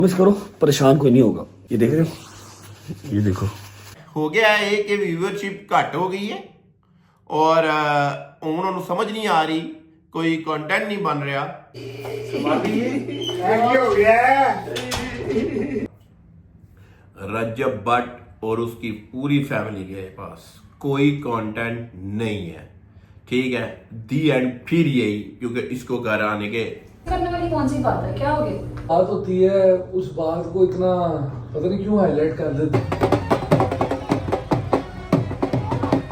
Promise करो परेशान कोई नहीं होगा। ये देख रहे हो, ये देखो हो गया है कि व्यूअरशिप घट हो गई है और उन्होंने समझ नहीं आ रही, कोई कंटेंट नहीं बन रहा। रजब भट्ट और उसकी पूरी फैमिली के पास कोई कंटेंट नहीं है, ठीक है। दी एंड फिर यही, क्योंकि इसको घर आने के करने वाली कौन सी बात है, क्या हो गया? बात होती है, उस बात को इतना पता नहीं क्यों हाईलाइट कर देते।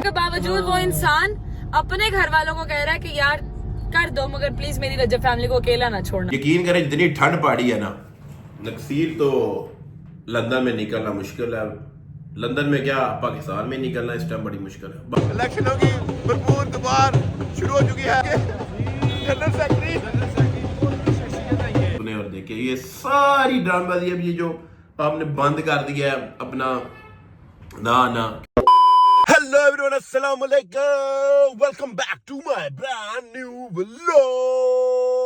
के बावजूद वो इंसान अपने घर वालों को कह रहा है कि यार कर दो, मगर प्लीज मेरी रजब फैमिली को अकेला ना छोड़ना। यकीन करें जितनी ठंड पड़ी है ना, नक्सीर तो लंदन में निकलना मुश्किल है। लंदन में क्या, पाकिस्तान में निकलना इस टाइम बड़ी मुश्किल है। इलेक्शनों की भरपूर दौड़ शुरू हो चुकी है। जनरल सेक्रेटरी सुने और देखे, ये सारी ड्रामेबाजी अब ये जो आपने बंद कर दिया है अपना ना। हेलो एवरीवन, अस्सलाम वालेकुम, welcome back to my brand new vlog.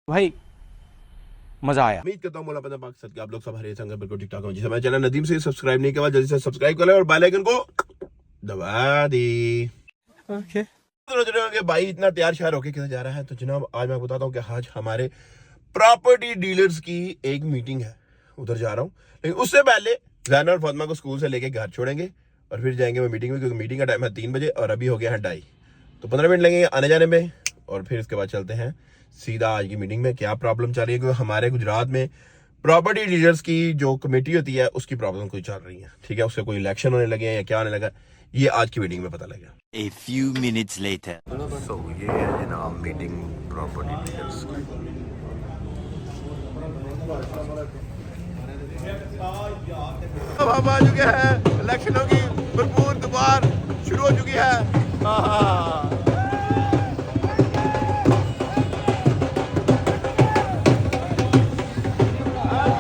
भाई मजा आया। उम्मीद करता हूँ मौला पता पाक सद के आप लोग सब हरे संग बिल्कुल ठीक ठाक हो। जिसे मैं चैनल नदीम से सब्सक्राइब नहीं किया, जल्दी से सब्सक्राइब कर ले और बेल आइकन को दबा दी। ओके कि भाई इतना तैयार श्यार होके किधर जा रहा है, तो जनाब आज मैं बताता हूँ कि आज हमारे प्रॉपर्टी डीलर्स की एक मीटिंग है, उधर जा रहा हूँ। लेकिन उससे पहले जैना और फातिमा को स्कूल से लेके घर छोड़ेंगे और फिर जाएंगे वो मीटिंग में, क्योंकि मीटिंग का टाइम है 3 बजे और अभी हो गया है 2:30, तो 15 मिनट लगेंगे आने जाने में। और फिर इसके बाद चलते हैं सीधा आज की मीटिंग में, क्या प्रॉब्लम चल रही है, क्योंकि हमारे गुजरात में प्रॉपर्टी डीलर्स की जो कमेटी होती है उसकी प्रॉब्लम कोई चल रही है, ठीक है। उससे कोई इलेक्शन होने लगे हैं या क्या होने लगा, ये आज की मीटिंग में पता लगा। A few minutes later. So, ये है जनाब मीटिंग प्रॉपर्टी डीलर्स की। अब हम आ चुके हैं, इलेक्शनों की भरपूर दौड़ शुरू हो चुकी है।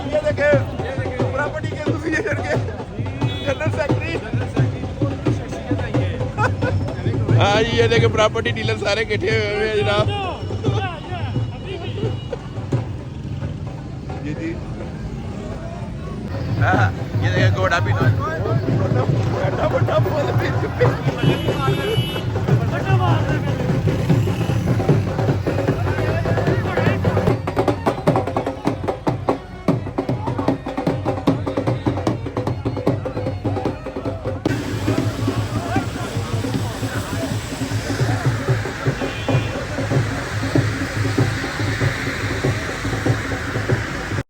ये देखे प्रॉपर्टी के एसोसिएशन के जनरल सेक्रेटरी। हाँ जी, ये देखे प्रॉपर्टी डीलर सारे इकट्ठे हुए हैं जनाब। जी जी, हाँ ये देखे घोड़ा भी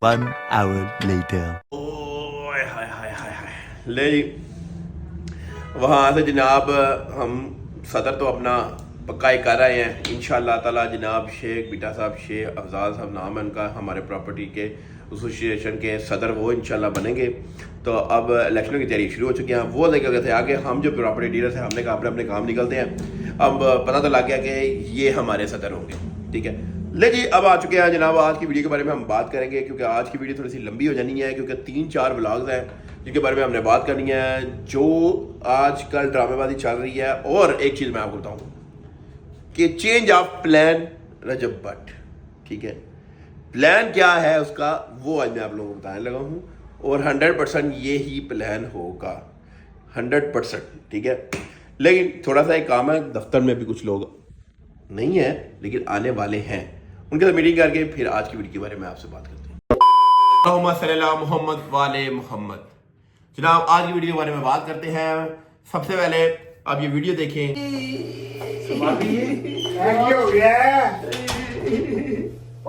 One hour later. ओए हाय हाय हाय हाय। ले वहाँ से जनाब हम सदर तो अपना पक्का ही कर रहे हैं इंशाअल्लाह ताला। जनाब शेख बीटा साहब, शेख अफजाल साहब नाम है उनका, हमारे प्रॉपर्टी के एसोसिएशन के सदर, वो इंशाल्लाह बनेंगे। तो अब इलेक्शन की तैयारी शुरू हो चुकी है। वो लेकर गए थे आगे, हम जो प्रॉपर्टी डीलर्स हैं हमने कहा अपने अपने काम निकलते हैं। अब पता तो लग गया कि ये हमारे सदर होंगे, ठीक है। ले जी, अब आ चुके हैं जनाब, आज की वीडियो के बारे में हम बात करेंगे, क्योंकि आज की वीडियो थोड़ी सी लंबी हो जानी है, क्योंकि 3-4 व्लॉग्स हैं जिनके बारे में हमने बात करनी है, जो आजकल ड्रामेबाजी चल रही है। और एक चीज़ मैं आपको बताऊँ कि चेंज ऑफ प्लान रजब भट्ट, ठीक है, प्लान क्या है उसका वो आज मैं आप लोगों को बताने लगा हूँ। और 100% ये ही प्लान होगा, 100%, ठीक है। लेकिन थोड़ा सा एक काम है, दफ्तर में भी कुछ लोग नहीं है लेकिन आने वाले हैं, उनके साथ मीटिंग करके फिर आज की वीडियो के बारे में आपसे बात करते हैं। मोहम्मद वाले मोहम्मद। जनाब आज की वीडियो के बारे में बात करते हैं। सबसे पहले आप ये वीडियो देखें।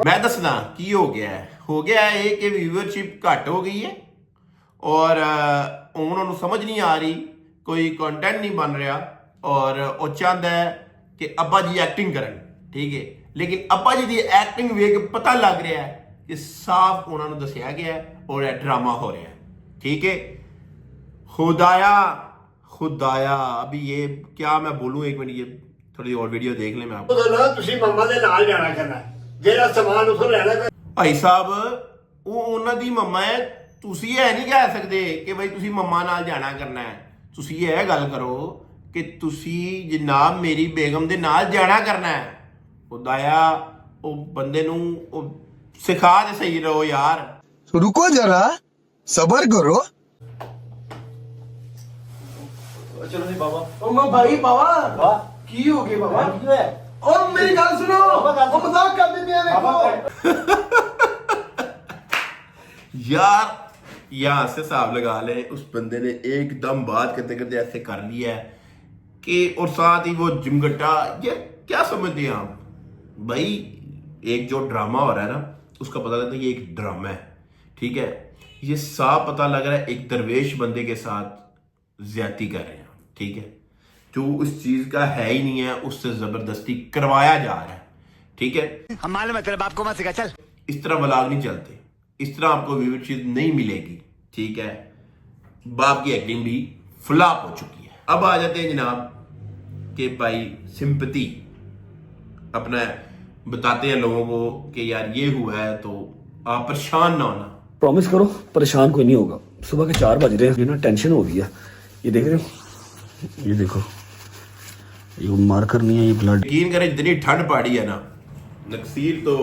मैं दसना की हो गया है कि व्यूअरशिप घट हो गई है और उन्होंने समझ नहीं आ रही, कोई कंटेंट नहीं बन रहा और वो चाहता है कि अब्बा जी एक्टिंग करन, ठीक है। लेकिन अब्बा जी की एक्टिंग वेख पता लग रहा है कि साफ उन्होंने दसिया गया है और ड्रामा हो रहा है, ठीक है। खुदाया अभी ये क्या मैं बोलूं, एक मिनट, ये थोड़ी और वीडियो देख लें। मैं आपको मम्मा दे नाल जाना करना जेड़ा सामान उथों लेना भाई साहब, वो उन्हां दी मम्मा है, तुसी ये नहीं कह सकते कि भाई तुसी मम्मा नाल जाना करना है। तुसी ये गल करो कि तुसी जनाब मेरी बेगम दे नाल जाना करना है। खुदाया वो बंदे नूं सिखा दे सही रहो यार। रुको जरा सबर करो। की हो गई बाबा और मेरी गल सुनो वो मजाक करते पे देखो यार यहां से हिसाब लगा ले, उस बंदे ने एकदम बात करते करते ऐसे कर लिया है कि, और साथ ही वो जिमगट्टा, ये क्या समझते हैं आप भाई? एक जो ड्रामा हो रहा है ना, उसका पता लगता है ये एक ड्रामा है, ठीक है। ये साफ पता लग रहा है एक दरवेश बंदे के साथ ज्यादती कर रहे हैं, ठीक है। जो उस चीज का है ही नहीं है, उससे जबरदस्ती करवाया जा रहा है, ठीक है। हम मालूम है तेरे बाप को मत सिखा, चल। इस तरह व्लॉग नहीं चलते, इस तरह आपको व्यूअरशिप नहीं मिलेगी, ठीक है। बाप की एक्टिंग भी फ्लॉप हो चुकी है। अब आ जाते हैं जनाब कि भाई सिंपैथी अपना बताते हैं लोगों को कि यार ये हुआ है तो आप परेशान ना होना। प्रॉमिस करो परेशान कोई नहीं होगा। सुबह के 4 बज रहे हैं, ये ना टेंशन हो गई है। ये देख रहे हो, ये देखो, ये मार्कर नहीं है, ये ब्लड। यकीन करें जितनी ठंड पड़ी है ना, नक्सीर तो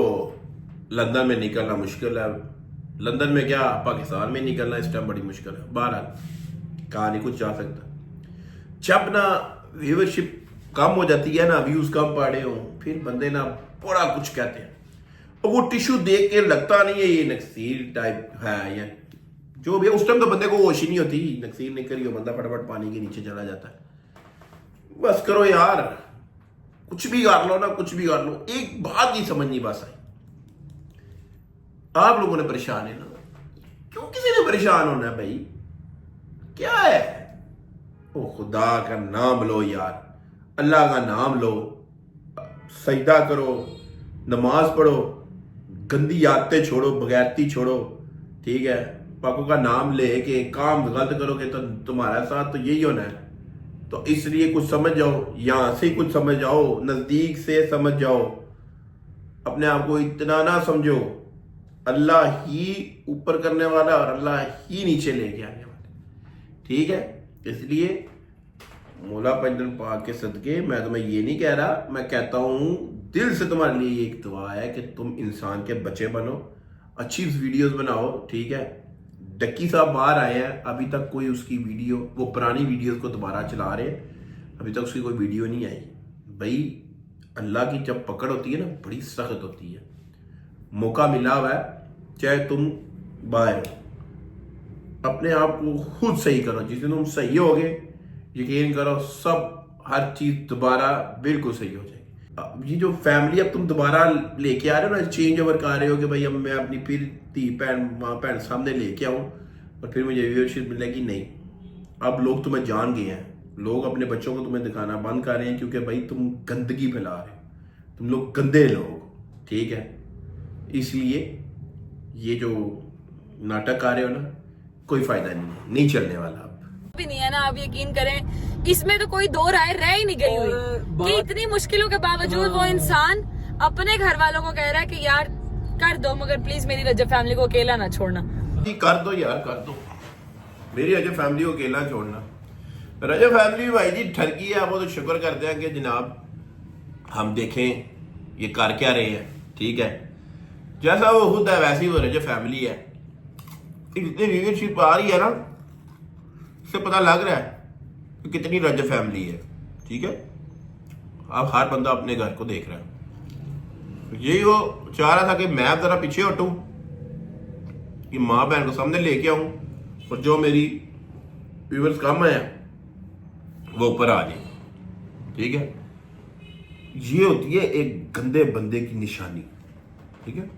लंदन में निकलना मुश्किल है। लंदन में क्या, पाकिस्तान में निकलना इस टाइम बड़ी मुश्किल है। बहरहाल कहा नहीं कुछ जा सकता। जब ना व्यूअरशिप कम हो जाती है ना, व्यूज कम पड़े हो, फिर बंदे ना बड़ा कुछ कहते हैं, और वो टिश्यू देख के लगता नहीं है ये नक्सीर टाइप है या जो भी है। उस टाइम तो बंदे को होश ही नहीं होती, नक्सीर निकली हो, बंदा फटाफट पानी के नीचे चला जाता है। बस करो यार, कुछ भी कर लो ना, कुछ भी कर लो। एक बात नहीं समझनी बस आई, आप लोगों ने परेशान है ना, क्यों किसी ने परेशान होना है भाई? क्या है? ओ खुदा का नाम लो यार, अल्लाह का नाम लो, सजदा करो, नमाज पढ़ो, गंदी आदतें छोड़ो, बगैरती छोड़ो, ठीक है। पाकों का नाम ले के काम गलत करोगे तो तुम्हारा साथ तो यही होना है। तो इसलिए कुछ समझ जाओ, यहां से कुछ समझ जाओ, नजदीक से समझ जाओ। अपने आप को इतना ना समझो, अल्लाह ही ऊपर करने वाला और अल्लाह ही नीचे लेके आने वाला, ठीक है। इसलिए मौला पंजन पाक के सदके मैं तुम्हें ये नहीं कह रहा, मैं कहता हूं दिल से तुम्हारे लिए एक दुआ है कि तुम इंसान के बच्चे बनो, अच्छी वीडियोस बनाओ, ठीक है। डक्की साहब बाहर आए हैं, अभी तक कोई उसकी वीडियो, वो पुरानी वीडियोस को दोबारा चला रहे, अभी तक उसकी कोई वीडियो नहीं आई। भाई अल्लाह की जब पकड़ होती है ना, बड़ी सख्त होती है। मौका मिला हुआ है, चाहे तुम बाहर हो, अपने आप को खुद सही करो। जिस दिन तुम सही होगे, यकीन करो सब हर चीज दोबारा बिल्कुल सही हो जाएगी। ये जो फैमिली अब तुम दोबारा लेके आ रहे हो ना, चेंज ओवर कर रहे हो कि भाई अब मैं अपनी फिर धी भैन माँ भैन सामने लेके आऊँ और फिर मुझे व्यूअरशिप मिलेगी, नहीं। अब लोग तुम्हें जान गए हैं, लोग अपने बच्चों को तुम्हें दिखाना बंद कर रहे हैं, क्योंकि भाई तुम गंदगी फैला रहे हो, तुम लोग गंदे लोग, ठीक है। इसलिए ये जो नाटक कर रहे हो ना, कोई फायदा नहीं चलने वाला अब भी नहीं है ना। आप यकीन करें, इसमें तो कोई दो राय रह ही नहीं गई हुई कि इतनी मुश्किलों के बावजूद वो इंसान अपने घर वालों को कह रहा है कि यार कर दो, मगर प्लीज मेरी रजब फैमिली को अकेला ना छोड़ना। कर दो यार, कर दो, मेरी रजब फैमिली को अकेला छोड़ना। रजब फैमिली भाई जी ठरकी है, वो तो शुक्र करते हैं कि जनाब हम देखें ये कर क्या रहे हैं, ठीक है। जैसा वो खुद है वैसी वो रजब फैमिली है। इतनी व्यूअरशिप आ रही है ना, इससे पता लग रहा है कि कितनी रजब फैमिली है, ठीक है। अब हर बंदा अपने घर को देख रहा है। यही वो चाह रहा था कि मैं जरा पीछे हटूं, कि माँ बहन को सामने लेके आऊं, और जो मेरी व्यूअर्स कम है वो ऊपर आ जाए, ठीक है। ये होती है एक गंदे बंदे की निशानी, ठीक है।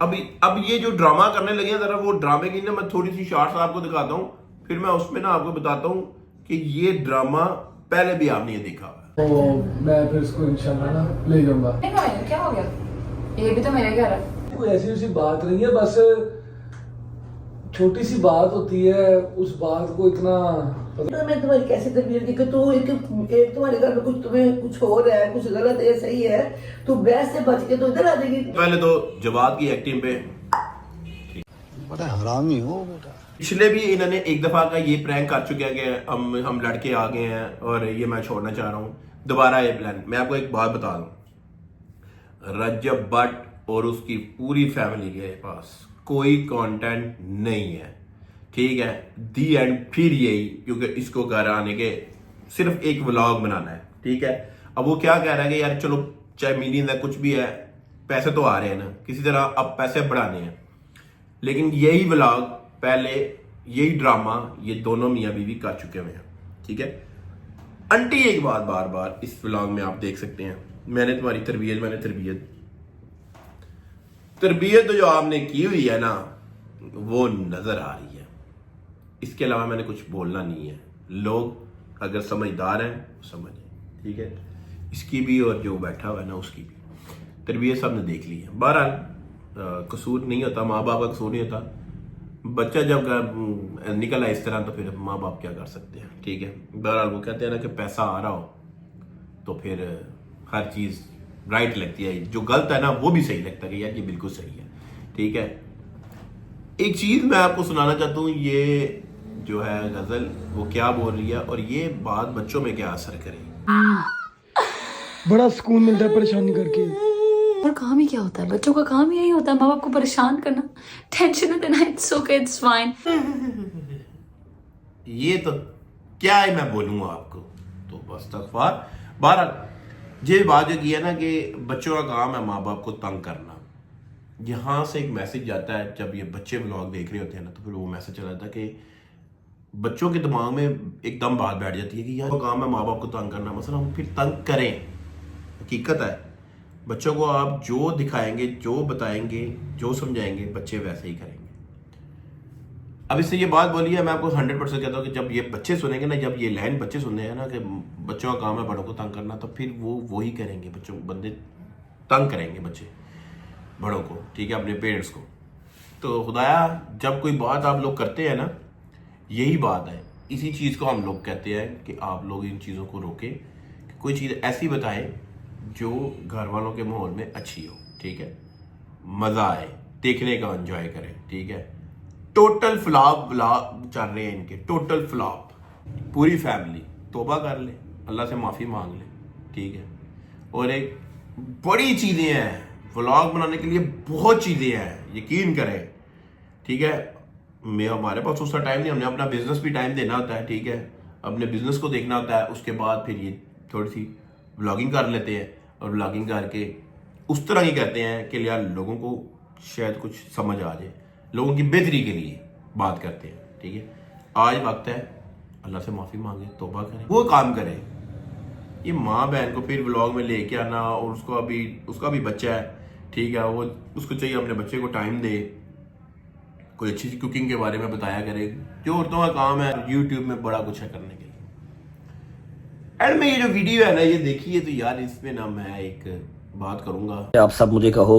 अब ये जो ड्रामा करने लगे हैं, जरा वो ड्रामे की ना मैं थोड़ी सी शॉर्ट्स आपको दिखाता हूँ, फिर मैं उसमें ना आपको बताता हूँ कि ये ड्रामा पहले भी आपने ये देखा हुआ है। तो मैं फिर इसको इंशाल्लाह ना ले जाऊंगा। क्या हो गया? ये भी तो मेरे घर है। कोई ऐसी वैसी बात नहीं है, बस छोटी सी बात होती है, उस बात को इतना तो मैं तुम्हारी कैसे तबीयत की कि तू एक तुम्हारे घर में कुछ तुम्हें कुछ हो रहा है, कुछ गलत है, सही है, तू बहस से बच के तो इधर आ जाएगी। पहले तो जवाब की एक्टिंग पे बड़ा हरामी हो बेटा। पिछले भी इन्होंने एक दफा का ये प्रैंक कर चुके हैं कि हम लड़के आ गए हैं और ये मैं छोड़ना चाह रहा हूँ। दोबारा ये प्लान, मैं आपको एक बात बता दूं, रजब भट्ट और उसकी पूरी फैमिली के पास कोई कंटेंट नहीं है, ठीक है। दी एंड फिर यही, क्योंकि इसको घर आने के सिर्फ एक व्लॉग बनाना है, ठीक है। अब वो क्या कह रहा है कि यार चलो चाहे मिलियन है कुछ भी है, पैसे तो आ रहे हैं ना, किसी तरह अब पैसे बढ़ाने हैं। लेकिन यही व्लॉग पहले, यही ड्रामा ये दोनों मियाँ बीवी कर चुके हुए हैं, ठीक है। आंटी एक बात बार बार इस व्लॉग में आप देख सकते हैं, मैंने तुम्हारी तरबियत तो जो आपने की हुई है ना वो नजर आ रही है। इसके अलावा मैंने कुछ बोलना नहीं है। लोग अगर समझदार हैं समझे, ठीक है। इसकी भी और जो बैठा हुआ है ना उसकी भी तरबियत सब ने देख ली है। बहरहाल कसूर नहीं होता, माँ बाप का कसूर नहीं होता। बच्चा जब निकला इस तरह तो फिर माँ बाप क्या कर सकते हैं, ठीक है। बहरहाल वो कहते हैं ना कि पैसा आ रहा हो तो फिर हर चीज़ राइट लगती है, जो गलत है ना वो भी सही लगता है कि यार ये बिल्कुल सही है, ठीक है। एक चीज़ मैं आपको सुनाना चाहता हूँ, ये जो है गज़ल वो क्या बोल रही है और ये बात बच्चों में क्या असर करेगी। बड़ा सुकून मिलता है परेशानी करके। और काम ही क्या होता है, बच्चों का काम ही यही होता है, माँ बाप को परेशान करना, टेंशन देना। It's okay, it's fine. ये तो क्या है मैं बोलूँगा आपको, तो बस तकफार। बहरहाल ये बात जो की है ना कि बच्चों का काम है माँ बाप को तंग करना। यहाँ से एक मैसेज जाता है, जब ये बच्चे व्लॉग देख रहे होते हैं ना तो फिर वो मैसेज चला जाता है कि बच्चों के दिमाग में एकदम बात बैठ जाती है कि यार काम है माँ बाप को तंग करना। मसला हम फिर तंग करें, हकीकत है बच्चों को आप जो दिखाएंगे, जो बताएंगे, जो समझाएंगे बच्चे वैसे ही करेंगे। अब इससे ये बात बोली है, मैं आपको 100% कहता हूँ कि जब ये बच्चे सुनेंगे ना, जब ये लाइन बच्चे सुनने हैं ना कि बच्चों का काम है बड़ों को तंग करना, तो फिर वो ही करेंगे। बच्चों बंदे तंग करेंगे बच्चे बड़ों को, ठीक है, अपने पेरेंट्स को। तो खुदाया जब कोई बात आप लोग करते हैं ना, यही बात है, इसी चीज़ को हम लोग कहते हैं कि आप लोग इन चीज़ों को रोकें, कि कोई चीज़ ऐसी बताएं जो घर वालों के माहौल में अच्छी हो, ठीक है, मज़ा आए, देखने का एंजॉय करें, ठीक है। टोटल फ्लॉप चल रहे हैं इनके, टोटल फ्लॉप। पूरी फैमिली तौबा कर ले, अल्लाह से माफ़ी मांग ले, ठीक है। और एक बड़ी चीज़ें हैं व्लॉग बनाने के लिए, बहुत चीज़ें हैं, यकीन करें, ठीक है। हमारे पास उसका टाइम नहीं, हमने अपना बिजनेस भी टाइम देना होता है, ठीक है, अपने बिजनेस को देखना होता है। उसके बाद फिर ये थोड़ी सी व्लॉगिंग कर लेते हैं और व्लॉगिंग करके उस तरह ही करते हैं कि यार लोगों को शायद कुछ समझ आ जाए, लोगों की बेहतरी के लिए बात करते हैं, ठीक है। आज वक्त है अल्लाह से माफ़ी मांगे, तौबा करें, वो काम करें। ये माँ बहन को फिर व्लॉग में लेके आना, और उसका भी बच्चा है, ठीक है, वो उसको चाहिए अपने बच्चे को टाइम दे, कोई अच्छी सी कुकिंग के बारे में बताया करे, जो औरतों का काम है। यूट्यूब में बड़ा कुछ है करने के लिए। एंड में ये जो वीडियो है ना ये देखिए, तो यार इसमें ना मैं एक बात करूंगा। आप सब मुझे कहो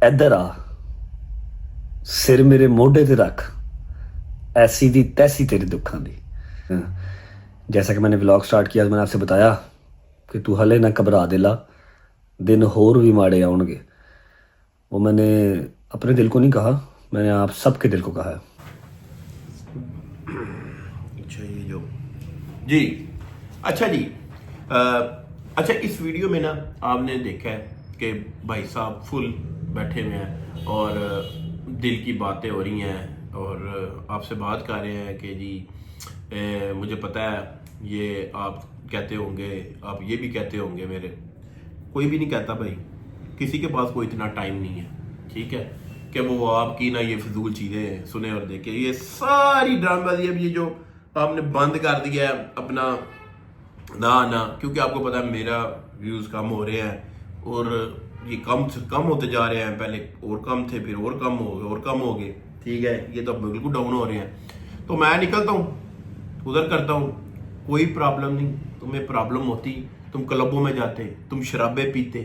इधर आ, सिर मेरे मोढे ते रख, ऐसी दी तैसी तेरे दुखों दी। जैसा कि मैंने व्लॉग स्टार्ट किया, मैंने आपसे बताया कि तू हले ना घबरा दिला, दिन होर भी माड़े आउणगे। वो मैंने अपने दिल को नहीं कहा, मैंने आप सबके दिल को कहा है। अच्छा ये जो जी, अच्छा जी, अच्छा इस वीडियो में ना आपने देखा है कि भाई साहब फुल बैठे हुए हैं और दिल की बातें हो रही हैं और आपसे बात कर रहे हैं कि जी मुझे पता है ये आप कहते होंगे, आप ये भी कहते होंगे, मेरे कोई भी नहीं कहता भाई, किसी के पास कोई इतना टाइम नहीं है, ठीक है, कि वो आपकी ना ये फजूल चीज़ें सुने और देखे। ये सारी ड्रामेबाजी अब ये जो आपने बंद कर दिया है अपना ना, क्योंकि आपको पता है मेरा व्यूज़ कम हो रहे हैं और ये कम होते जा रहे हैं। पहले और कम थे, फिर और कम हो गए, ठीक है, ये तो बिल्कुल डाउन हो रहे हैं। तो मैं निकलता हूँ, उधर करता हूँ, कोई प्रॉब्लम नहीं। तुम्हें प्रॉब्लम होती, तुम क्लबों में जाते, तुम शराबें पीते,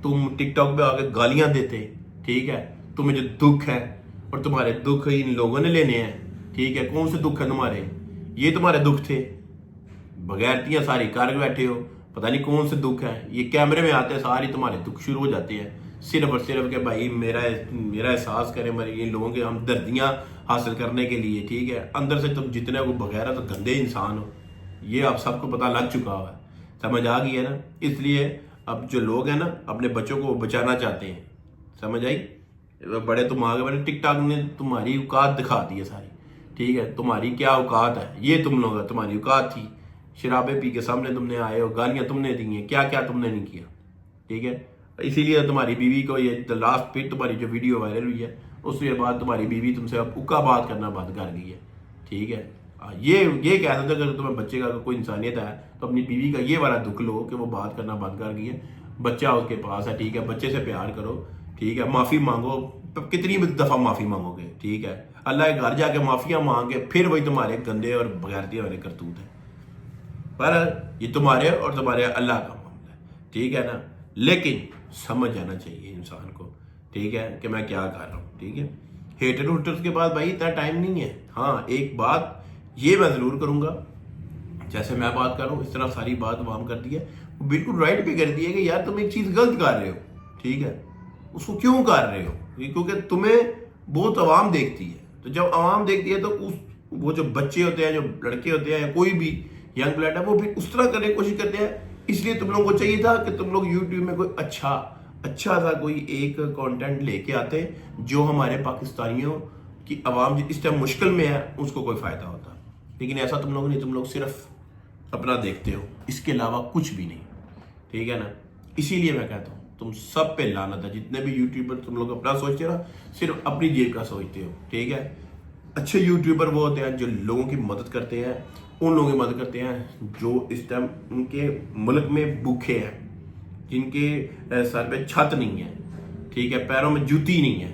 तुम टिकटॉक पे आके गालियाँ देते, ठीक है। तुम्हें जो दुख है और तुम्हारे दुख इन लोगों ने लेने हैं, ठीक है। कौन से दुख है तुम्हारे? ये तुम्हारे दुख थे, बगैरतियाँ सारी कर बैठे हो, पता नहीं कौन से दुख है। ये कैमरे में आते हैं सारी तुम्हारे दुख शुरू हो जाते हैं, सिर्फ और सिर्फ के भाई मेरा एहसास करें, मेरे इन लोगों के हम दर्दियाँ हासिल करने के लिए, ठीक है। अंदर से तुम जितने को बगैर तो गंदे इंसान हो, ये आप सबको पता लग चुका हुआ है, समझ आ गई है ना। इसलिए अब जो लोग हैं ना अपने बच्चों को बचाना चाहते हैं, समझ आई? बड़े तुम आ गए, मैंने टिकटॉक ने तुम्हारी औकात दिखा दी है सारी, ठीक है? तुम्हारी क्या औकात है ये तुम लोग, तुम्हारी औकात थी, शराबे पी के सामने तुमने आए हो, गालियां तुमने दी हैं, क्या क्या तुमने नहीं किया, ठीक है? इसीलिए तुम्हारी बीवी को ये लास्ट फिर तुम्हारी जो वीडियो वायरल हुई है उसके बाद तुम्हारी बीवी तुमसे अब उक्का बात करना बंद कर गई है, ठीक है? ये कह सकते अगर तुम्हें बच्चे का कोई इंसानियत है तो अपनी बीवी का ये वाला दुख लो कि वो बात करना बंद कर गई है, बच्चा उसके पास है, ठीक है? बच्चे से प्यार करो, ठीक है? माफ़ी मांगो, कितनी दफ़ा माफ़ी मांगोगे, ठीक है? अल्लाह के घर जाके माफ़ियाँ मांग के फिर वही तुम्हारे गंदे और बगैरती वाले करतूत है। पर ये तुम्हारे और तुम्हारे अल्लाह का मामला है, ठीक है ना? लेकिन समझ जाना चाहिए इंसान को, ठीक है, कि मैं क्या कर रहा हूँ, ठीक है? हेटर हुटर्स के बाद भाई इतना टाइम नहीं है। हाँ, एक बात ये मैं ज़रूर करूँगा, जैसे मैं बात कर रहा हूँ इस तरह सारी बात वाम कर दी है, बिल्कुल राइट भी कर दी है कि यार तुम एक चीज़ गलत कर रहे हो, ठीक है? उसको क्यों कर रहे हो? क्योंकि तुम्हें बहुत आवाम देखती है, तो जब आवाम देखती है तो वो जो बच्चे होते हैं, जो लड़के होते हैं या कोई भी यंग ब्लड है, वो भी उस तरह करने की कोशिश करते हैं। इसलिए तुम लोगों को चाहिए था कि तुम लोग यूट्यूब में कोई अच्छा सा कोई एक कंटेंट लेके आते जो हमारे पाकिस्तानियों की आवाम इस टाइम मुश्किल में है उसको कोई फ़ायदा होता, लेकिन ऐसा तुम लोग नहीं, तुम लोग सिर्फ अपना देखते हो, इसके अलावा कुछ भी नहीं, ठीक है ना? इसीलिए मैं कहता हूँ तुम सब पे लानत है, जितने भी यूट्यूबर तुम लोग अपना सोचते हो ना, सिर्फ अपनी जेब का सोचते हो, ठीक है? अच्छे यूट्यूबर वो होते हैं जो लोगों की मदद करते हैं, उन लोगों की मदद करते हैं जो इस टाइम उनके मुल्क में भूखे हैं, जिनके सर पे छत नहीं है, ठीक है, पैरों में जूती नहीं है,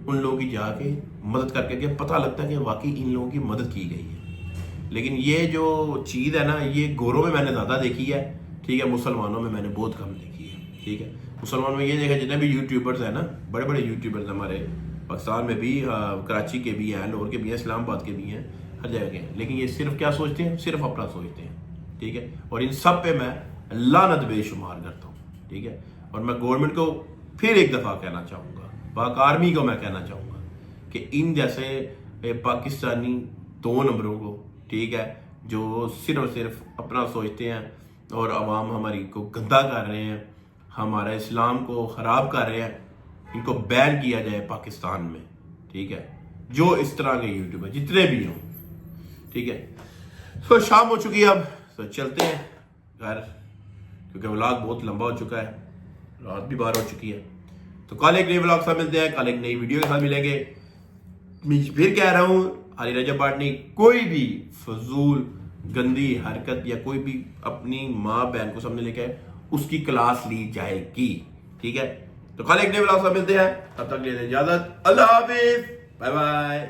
उन लोगों की जाके मदद करके पता लगता है कि वाकई इन लोगों की मदद की गई है। लेकिन ये जो चीज़ है ना, ये गोरों में मैंने ज़्यादा देखी है, ठीक है? मुसलमानों में मैंने बहुत कम देखी है, ठीक है? मुसलमानों में ये देखा जितने भी यूट्यूबर्स हैं ना, बड़े बड़े यूट्यूबर्स हमारे पाकिस्तान में भी, कराची के भी हैं, लाहौर के भी हैं, इस्लामाबाद के भी हैं, हर जगह के हैं, लेकिन ये सिर्फ क्या सोचते हैं? सिर्फ अपना सोचते हैं, ठीक है? और इन सब पे मैं लानत बेशुमार करता हूँ, ठीक है? और मैं गवर्नमेंट को फिर एक दफ़ा कहना चाहूँगा, पाक आर्मी को मैं कहना चाहूँगा कि इन जैसे पाकिस्तानी 2 नंबरों को, ठीक है, जो सिर्फ और सिर्फ अपना सोचते हैं और आवाम हमारी को गंदा कर रहे हैं, हमारा इस्लाम को ख़राब कर रहे हैं, इनको बैन किया जाए पाकिस्तान में, ठीक है? जो इस तरह के यूट्यूबर जितने भी हों, ठीक है? तो शाम हो चुकी है अब, तो चलते हैं घर, क्योंकि व्लॉग बहुत लंबा हो चुका है, रात भी 12 हो चुकी है। तो कल एक नई व्लॉग साथ मिलते हैं, कल एक नई वीडियो के साथ मिलेंगे। मैं फिर कह रहा हूँ, अली रजब बाटनी कोई भी फजूल गंदी हरकत या कोई भी अपनी माँ बहन को सामने लेके आए, उसकी क्लास ली जाएगी, ठीक है? तो कल एक नए व्लॉग साथ मिलते हैं, तब तक ले इजाजत, अल्लाह हाफिज, बाय बाय।